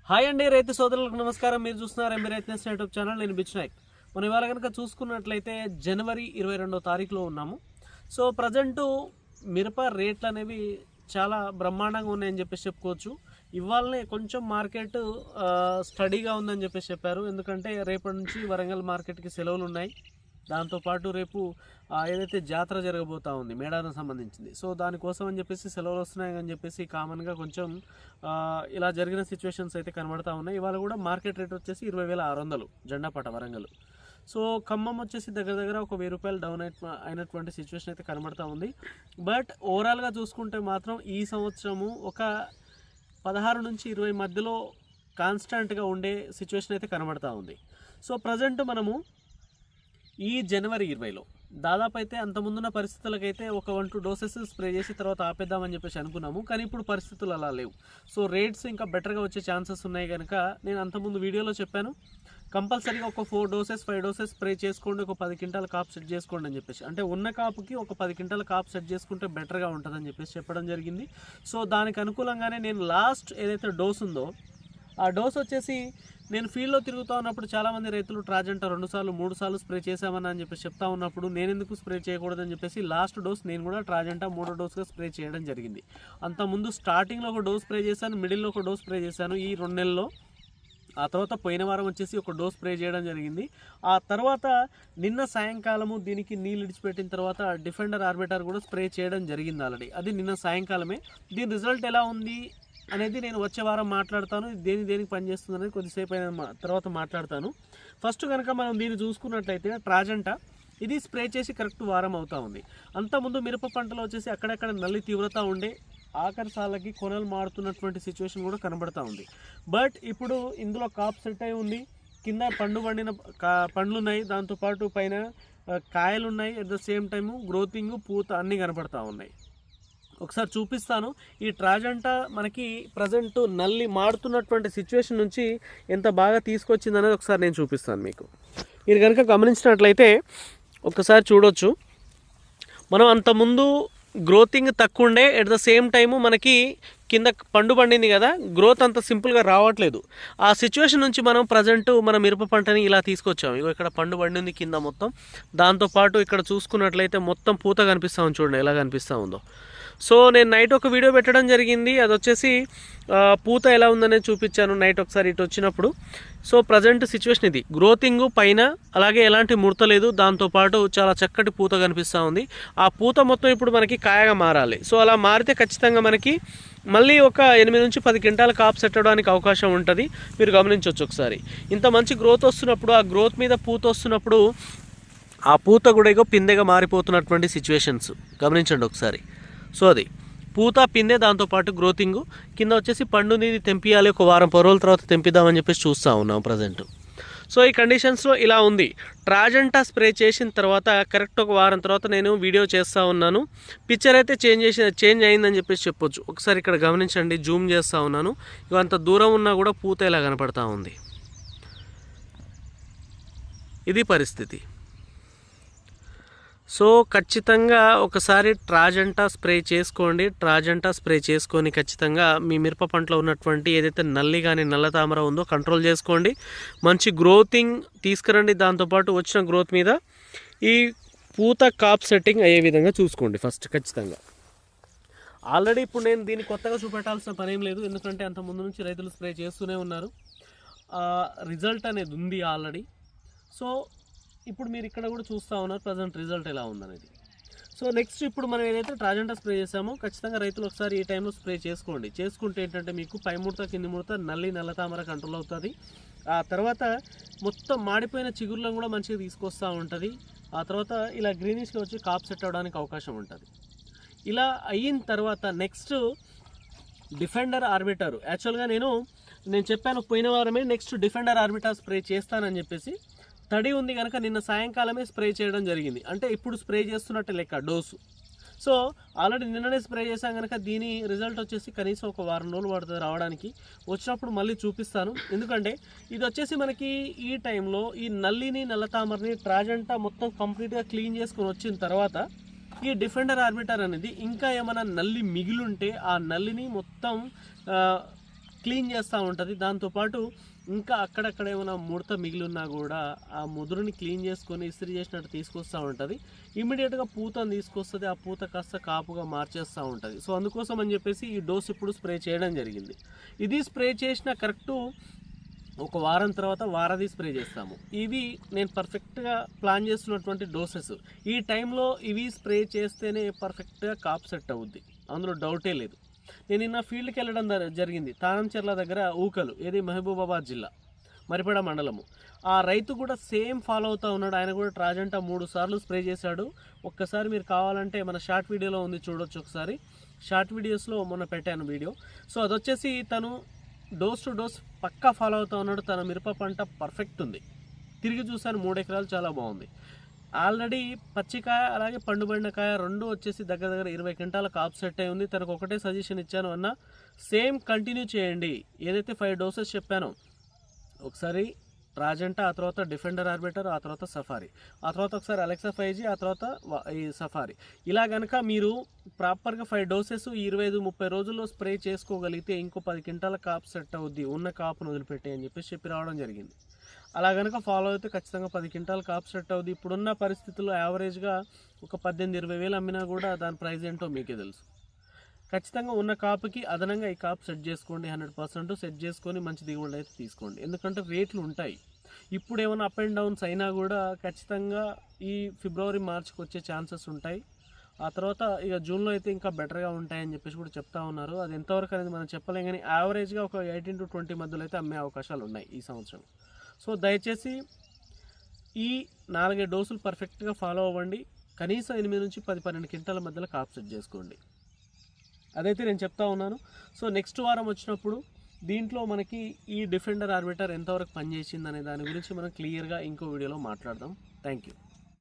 Hi అండి, రైతు సోదరులకు నమస్కారం. మీరు చూస్తున్నారు ఎంబీ రైతు యూట్యూబ్ ఛానల్. నేను బిచ్ నాయక్. మనం ఇవాళ కనుక చూసుకున్నట్లయితే జనవరి 22వ తారీఖులో ఉన్నాము. సో ప్రజెంటు మిరప రేట్లు అనేవి చాలా బ్రహ్మాండంగా ఉన్నాయని చెప్పేసి చెప్పుకోవచ్చు. ఇవాళనే కొంచెం మార్కెట్ స్టడీగా ఉందని చెప్పేసి చెప్పారు. ఎందుకంటే రేపటి నుంచి వరంగల్ మార్కెట్కి సెలవులు ఉన్నాయి. దాంతోపాటు రేపు ఏదైతే జాతర జరగబోతా ఉంది మేడారం సంబంధించింది, సో దానికోసం అని చెప్పేసి సెలవులు వస్తున్నాయి అని చెప్పేసి కామన్గా కొంచెం ఇలా జరిగిన సిచ్యువేషన్స్ అయితే కనబడతా ఉన్నాయి. ఇవాళ కూడా మార్కెట్ రేట్ వచ్చేసి 20,600 జెండాపట వరంగల్. సో ఖమ్మం వచ్చేసి దగ్గర దగ్గర ఒక 1000 రూపాయలు డౌన్ అయినటువంటి సిచ్యువేషన్ అయితే కనబడతా ఉంది. బట్ ఓవరాల్గా చూసుకుంటే మాత్రం ఈ సంవత్సరము ఒక 16 నుంచి 20 మధ్యలో కాన్స్టాంట్గా ఉండే సిచ్యువేషన్ అయితే కనబడతా ఉంది. సో ప్రజెంట్ మనము ఈ జనవరి 20లో దాదాపు అయితే అంతముందున్న పరిస్థితులకైతే ఒక 1-2 డోసెస్ స్ప్రే చేసి తర్వాత ఆపేద్దామని చెప్పేసి అనుకున్నాము. కానీ ఇప్పుడు పరిస్థితులు అలా లేవు. సో రేట్స్ ఇంకా బెటర్గా వచ్చే ఛాన్సెస్ ఉన్నాయి కనుక నేను అంతకుముందు వీడియోలో చెప్పాను, కంపల్సరీగా ఒక 4 డోసెస్ 5 డోసెస్ స్ప్రే చేసుకోండి, ఒక 10 క్వింటాల కాపు సెట్ చేసుకోండి అని చెప్పేసి. అంటే ఉన్న కాపుకి ఒక 10 క్వింటాల కాపు సెట్ చేసుకుంటే బెటర్గా ఉంటుందని చెప్పేసి చెప్పడం జరిగింది. సో దానికి అనుకూలంగానే నేను లాస్ట్ ఏదైతే డోస్ ఉందో ఆ డోస్ వచ్చేసి నేను ఫీల్డ్లో తిరుగుతూ ఉన్నప్పుడు చాలామంది రైతులు ట్రాజెంటా 2 సార్లు 3 సార్లు స్ప్రే చేసామని అని చెప్పేసి చెప్తా ఉన్నప్పుడు నేను ఎందుకు స్ప్రే చేయకూడదని చెప్పేసి లాస్ట్ డోస్ నేను కూడా ట్రాజెంటా 3వ డోస్గా స్ప్రే చేయడం జరిగింది. అంతకుముందు స్టార్టింగ్లో ఒక డోస్ స్ప్రే చేశాను, మిడిల్లో ఒక డోస్ స్ప్రే చేశాను ఈ 2 నెలల్లో. ఆ తర్వాత పోయిన వారం వచ్చేసి ఒక డోస్ స్ప్రే చేయడం జరిగింది. ఆ తర్వాత నిన్న సాయంకాలము దీనికి నీళ్ళు ఇడిచిపెట్టిన తర్వాత డిఫెండర్ ఆర్బిటర్ కూడా స్ప్రే చేయడం జరిగింది ఆల్రెడీ. అది నిన్న సాయంకాలమే. దీని రిజల్ట్ ఎలా ఉంది అనేది నేను వచ్చే వారం మాట్లాడతాను. దేనికి పనిచేస్తుంది అనేది కొద్దిసేపు అయిన తర్వాత మాట్లాడతాను. ఫస్ట్ కనుక మనం దీన్ని చూసుకున్నట్లయితే ట్రాజెంటా ఇది స్ప్రే చేసి కరెక్ట్ వారం అవుతా ఉంది. అంతకుముందు మిరప పంటలో వచ్చేసి అక్కడక్కడ నల్లి తీవ్రత ఉండే ఆఖరి సార్లకి కొనలు మారుతున్నటువంటి సిచ్యువేషన్ కూడా కనబడతా ఉంది. బట్ ఇప్పుడు ఇందులో కాప్ సెట్ అయి ఉంది, కింద పండిన పండ్లు ఉన్నాయి, దాంతోపాటు పైన కాయలు ఉన్నాయి. అట్ ద సేమ్ టైము గ్రోతింగ్ పూత అన్నీ కనపడతా ఉన్నాయి. ఒకసారి చూపిస్తాను. ఈ ట్రాజెంటా మనకి ప్రజెంట్ నల్లి మారుతున్నటువంటి సిచ్యువేషన్ నుంచి ఎంత బాగా తీసుకొచ్చింది అనేది ఒకసారి నేను చూపిస్తాను మీకు. మీరు కనుక గమనించినట్లయితే ఒకసారి చూడొచ్చు, మనం అంతకుముందు గ్రోతింగ్ తక్కువ ఉండే, ఎట్ ద సేమ్ టైము మనకి కింద పండింది కదా, గ్రోత్ అంత సింపుల్గా రావట్లేదు. ఆ సిచ్యువేషన్ నుంచి మనం ప్రజెంట్ మన మిరప పంటని ఇలా తీసుకొచ్చాము. ఇగో ఇక్కడ పండింది కింద మొత్తం. దాంతోపాటు ఇక్కడ చూసుకున్నట్లయితే మొత్తం పూత కనిపిస్తూ ఉంది, చూడండి ఎలా కనిపిస్తూ ఉందో. సో నేను నైట్ ఒక వీడియో పెట్టడం జరిగింది, అది వచ్చేసి పూత ఎలా ఉందనేది చూపించాను నైట్ ఒకసారి ఇటు వచ్చినప్పుడు. సో ప్రజెంట్ సిచ్యువేషన్ ఇది, గ్రోతింగ్ పైన అలాగే ఎలాంటి ముడత లేదు, దాంతోపాటు చాలా చక్కటి పూత కనిపిస్తూ ఉంది. ఆ పూత మొత్తం ఇప్పుడు మనకి కాయగా మారాలి. సో అలా మారితే ఖచ్చితంగా మనకి మళ్ళీ ఒక 8 నుంచి 10 క్వింటాల కాపు సెట్ అవ్వడానికి అవకాశం ఉంటుంది. మీరు గమనించవచ్చు ఒకసారి. ఇంత మంచి గ్రోత్ వస్తున్నప్పుడు, ఆ గ్రోత్ మీద పూత వస్తున్నప్పుడు ఆ పూత కూడా ఇగో పిందెగా మారిపోతున్నటువంటి సిచ్యువేషన్స్ గమనించండి ఒకసారి. సో అది పూత పిందె, దాంతోపాటు గ్రోతింగ్ కింద వచ్చేసి పండుని తెంపియాలి, ఒక వారం 10 రోజుల తర్వాత తెంపిద్దామని చెప్పేసి చూస్తూ ఉన్నాం ప్రజెంట్. సో ఈ కండిషన్స్లో ఇలా ఉంది. ట్రాజెంటా స్ప్రే చేసిన తర్వాత కరెక్ట్ ఒక వారం తర్వాత నేను వీడియో చేస్తూ ఉన్నాను. పిక్చర్ అయితే చేంజ్ అయిందని చెప్పేసి చెప్పొచ్చు. ఒకసారి ఇక్కడ గమనించండి, జూమ్ చేస్తూ ఉన్నాను. ఇవంత దూరం ఉన్నా కూడా పూత ఇలా కనపడతా ఉంది. ఇది పరిస్థితి. సో ఖచ్చితంగా ఒకసారి ట్రాజెంటా స్ప్రే చేసుకోండి. ట్రాజెంటా స్ప్రే చేసుకొని ఖచ్చితంగా మీ మిరప పంటలో ఉన్నటువంటి ఏదైతే నల్లి కానీ నల్ల తామర ఉందో కంట్రోల్ చేసుకోండి. మంచి గ్రోతింగ్ తీసుకురండి. దాంతోపాటు వచ్చిన గ్రోత్ మీద ఈ పూత కాప్ సెట్టింగ్ అయ్యే విధంగా చూసుకోండి ఫస్ట్ ఖచ్చితంగా. ఆల్రెడీ ఇప్పుడు నేను దీన్ని కొత్తగా చూపెట్టాల్సిన పని ఏం లేదు, ఎందుకంటే అంత ముందు నుంచి రైతులు స్ప్రే చేస్తూనే ఉన్నారు. రిజల్ట్ అనేది ఉంది ఆల్రెడీ. సో ఇప్పుడు మీరు ఇక్కడ కూడా చూస్తూ ఉన్నారు ప్రజెంట్ రిజల్ట్ ఎలా ఉందనేది. సో నెక్స్ట్ ఇప్పుడు మనం ఏదైతే ట్రాజెంటా స్ప్రే చేసామో ఖచ్చితంగా రైతులు ఒకసారి ఈ టైంలో స్ప్రే చేసుకోండి. చేసుకుంటే ఏంటంటే మీకు పై ముడత కింది ముడత నల్ల తామర కంట్రోల్ అవుతుంది. ఆ తర్వాత మొత్తం మాడిపోయిన చిగుర్లను కూడా మంచిగా తీసుకొస్తూ ఉంటుంది. ఆ తర్వాత ఇలా గ్రీనిష్గా వచ్చి కాప్ సెట్ అవ్వడానికి అవకాశం ఉంటుంది. ఇలా అయిన తర్వాత నెక్స్ట్ డిఫెండర్ ఆర్బిటర్. యాక్చువల్గా నేను చెప్పాను పోయిన వారమే నెక్స్ట్ డిఫెండర్ ఆర్బిటర్ స్ప్రే చేస్తానని చెప్పేసి. తడి ఉంది కనుక నిన్న సాయంకాలమే స్ప్రే చేయడం జరిగింది. అంటే ఇప్పుడు స్ప్రే చేస్తున్నట్టు లెక్క డోసు. సో ఆల్రెడీ నిన్ననే స్ప్రే చేశాం కనుక దీని రిజల్ట్ వచ్చేసి కనీసం ఒక వారం రోజులు పడుతుంది రావడానికి. వచ్చినప్పుడు మళ్ళీ చూపిస్తాను. ఎందుకంటే ఇది వచ్చేసి మనకి ఈ టైంలో ఈ నల్లిని నల్ల తామరని ట్రాజెంటా మొత్తం కంప్లీట్గా క్లీన్ చేసుకొని వచ్చిన తర్వాత ఈ డిఫెండర్ ఆర్బిటర్ అనేది ఇంకా ఏమైనా నల్లి మిగిలుంటే ఆ నల్లిని మొత్తం క్లీన్ చేస్తూ ఉంటుంది. దాంతోపాటు ఇంకా అక్కడక్కడ ఏమైనా ముడత మిగిలి ఉన్నా కూడా ఆ ముదురుని క్లీన్ చేసుకొని ఇస్త్రీ చేసినట్టు తీసుకొస్తూ ఉంటుంది. ఇమీడియట్గా పూతను తీసుకొస్తుంది. ఆ పూత కాస్త కాపుగా మార్చేస్తూ ఉంటుంది. సో అందుకోసం అని చెప్పేసి ఈ డోస్ ఇప్పుడు స్ప్రే చేయడం జరిగింది. ఇది స్ప్రే చేసిన కరెక్టు ఒక వారం తర్వాత వారధి స్ప్రే చేస్తాము. ఇవి నేను పర్ఫెక్ట్గా ప్లాన్ చేస్తున్నటువంటి డోసెస్. ఈ టైంలో ఇవి స్ప్రే చేస్తేనే పర్ఫెక్ట్గా కాప్ సెట్ అవుద్ది, అందులో డౌటే లేదు. నేను నిన్న ఫీల్డ్కి వెళ్ళడం జరిగింది. తానంచెర్ల దగ్గర ఊకలు, ఏది మహబూబాబాద్ జిల్లా మరిపేడ మండలము. ఆ రైతు కూడా సేమ్ ఫాలో అవుతూ ఉన్నాడు. ఆయన కూడా ట్రాజెంటా 3 సార్లు స్ప్రే చేశాడు. ఒక్కసారి మీరు కావాలంటే మన షార్ట్ వీడియోలో ఉంది, చూడొచ్చు ఒకసారి. షార్ట్ వీడియోస్లో మొన్న పెట్టాను వీడియో. సో అదొచ్చేసి తను డోస్ టు డోస్ పక్కా ఫాలో అవుతూ ఉన్నాడు. తన మిరప పంట పర్ఫెక్ట్ ఉంది. తిరిగి చూసాను 3 ఎకరాలు చాలా బాగుంది. ఆల్రెడీ పచ్చికాయ అలాగే పండుబడిన కాయ రెండు వచ్చేసి దగ్గర దగ్గర 20 క్వింటాల కాప్ సెట్ అయి ఉంది. తనకు ఒకటే సజెషన్ ఇచ్చాను, అన్న సేమ్ కంటిన్యూ చేయండి. ఏదైతే 5 డోసెస్ చెప్పానో, ఒకసారి ట్రాజెంటా, ఆ తర్వాత డిఫెండర్ ఆర్బిటర్, ఆ తర్వాత సఫారీ, ఆ తర్వాత ఒకసారి అలెక్సా 5G, ఆ తర్వాత ఈ సఫారీ. ఇలా కనుక మీరు ప్రాపర్గా 5 డోసెస్ 25-30 రోజుల్లో స్ప్రే చేసుకోగలిగితే ఇంకో 10 క్వింటాల కాప్ సెట్ అవుద్ది, ఉన్న కాపును వదిలిపెట్టే అని చెప్పి రావడం జరిగింది. అలా కనుక ఫాలో అయితే ఖచ్చితంగా 10 క్వింటాల కాప్ సెట్ అవుద్ది. ఇప్పుడున్న పరిస్థితుల్లో యావరేజ్గా ఒక 18-20 వేలు అమ్మినా కూడా దాని ప్రైస్ ఏంటో మీకే తెలుసు. ఖచ్చితంగా ఉన్న కాపుకి అదనంగా ఈ కాపు సెట్ చేసుకోండి. 100% సెట్ చేసుకొని మంచి దిగుబడి అయితే తీసుకోండి. ఎందుకంటే రేట్లు ఉంటాయి. ఇప్పుడు ఏమైనా అప్ అండ్ డౌన్స్ అయినా కూడా ఖచ్చితంగా ఈ ఫిబ్రవరి మార్చికి వచ్చే ఛాన్సెస్ ఉంటాయి. ఆ తర్వాత ఇక జూన్లో అయితే ఇంకా బెటర్గా ఉంటాయని చెప్పేసి కూడా చెప్తా ఉన్నారు. అది ఎంతవరకు అనేది మనం చెప్పలేం, కానీ యావరేజ్గా ఒక 18-20 మధ్యలో అయితే అమ్మే అవకాశాలు ఉన్నాయి ఈ సంవత్సరం. సో దయచేసి ఈ 4 డోసులు పర్ఫెక్ట్గా ఫాలో అవ్వండి. కనీసం 8-10-12 క్వింటాల మధ్యలో కాపు సెట్ చేసుకోండి. అదైతే నేను చెప్తా ఉన్నాను. సో నెక్స్ట్ వారం వచ్చినప్పుడు దీంట్లో మనకి ఈ డిఫెండర్ ఆర్బిటర్ ఎంతవరకు పనిచేసింది అనే దాని గురించి మనం క్లియర్గా ఇంకో వీడియోలో మాట్లాడదాం. Thank you.